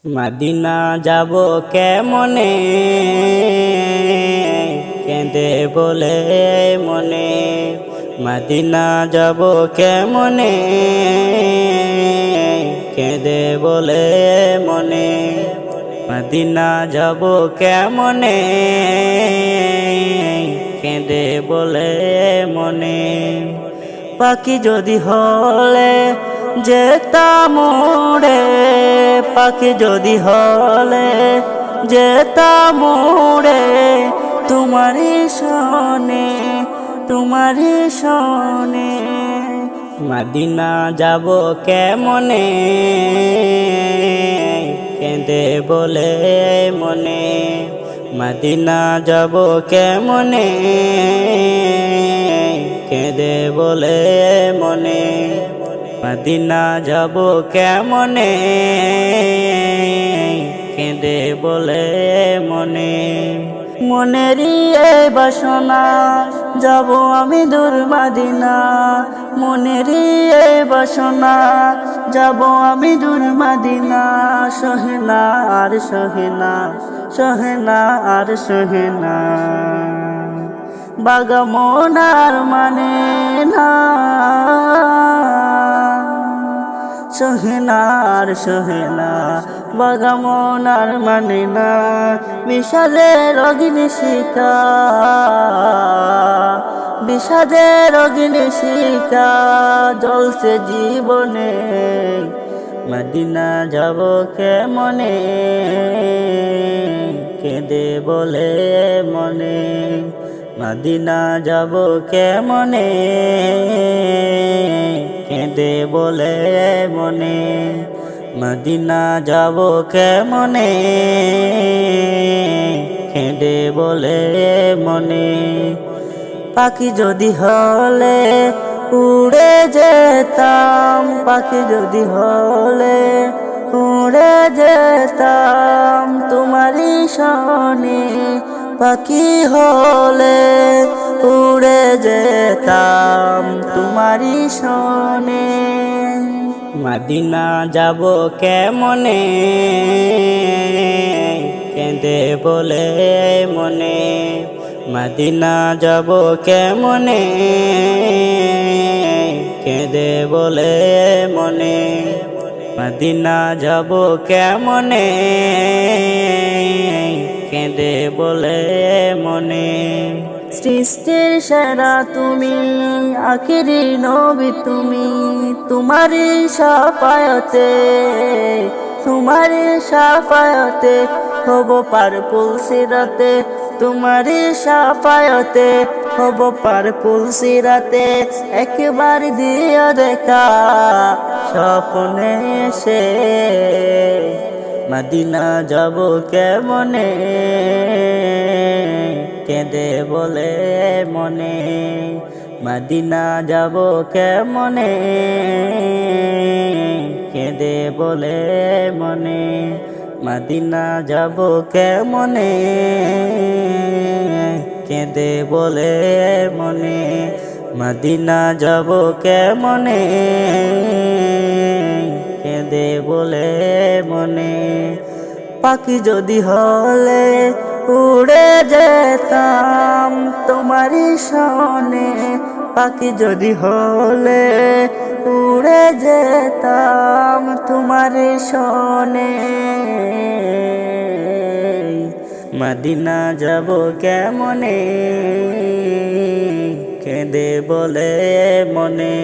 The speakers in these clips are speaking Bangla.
মদিনা যাব কেমনে, কেঁদে বলে মনে। মদিনা যাব কেমনে, কেঁদে বলে মনে। মদিনা যাব কেমনে, কেঁদে বলে মনে। পাখি যদি হলে যেতাম উড়ে, পাখি যদি হলে যেতাম উড়ে, তোমারই শোনে, তোমারই শোনে। মদিনা যাব কেমনে, কেঁদে বলে মনে। মদিনা যাব কেমনে, কেঁদে বলে মনে। মদিনা যাব কেমনে, কেঁদে বলে মনে। মনেরই এই বাসনা যাব আমি দূর মদিনা, মনেরই এই বাসনা যাব আমি দূর মদিনা। সহেনা আর সহেনা, সহেনা আর সহেনা, বাগামন আর মানে না। সহেনা আর সহেনা, বাগামন আর মানে না। বিষাদের অগ্নি শিখা, বিষাদের অগ্নি শিখা জ্বলছে জীবনে। মদিনা যাব কেমনে, কেঁদে বলে মনে। মদিনা যাব কেমনে, কেঁদে বলে মনে। মদিনা যাব কেমনে, কেঁদে বলে মনে। পাখি যদি হলে উড়ে যেতাম, পাখি যদি হলে উড়ে যেতাম তোমারই শোনে। পাখি হলে উড়ে যেতাম তোমারই শোনে। মদিনা যাব কেমনে, কেঁদে বলে মনে। মদিনা যাব কেমনে, কেঁদে বলে মনে। মদিনা যাব কেমনে, কেঁদে বলে মনে। সৃষ্টির সেরা তুমি, আখিরি নবী তুমি, তোমারই শাফায়াতে, তোমারই শাফায়াতে হব পারপুল সিরাতে। তোমারই শাফায়াতে হব পারপুল সিরাতে। একবার দিও দেখা স্বপ্নে এসে, মদিনা যাব কেমনে, কেঁদে বলে মনে। মদিনা যাব কেমনে, কেঁদে বলে মনে। মদিনা যাব কেমনে, কেঁদে বলে মনে। মদিনা যাব কেমনে, কেঁদে বলে মনে। পাখি যদি হলে উড়ে যেতাম তোমারই শোনে, পাখি যদি হলে উড়ে যেতাম তোমারই শোনে। মদিনা যাব কেমনে, কেঁদে বলে মনে।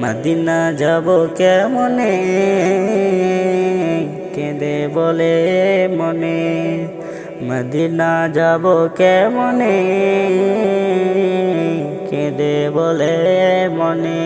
মদিনা যাব কেমনে, কেঁদে বলে মনে। মদিনা যাব কেমনে, কেঁদে বলে মনে।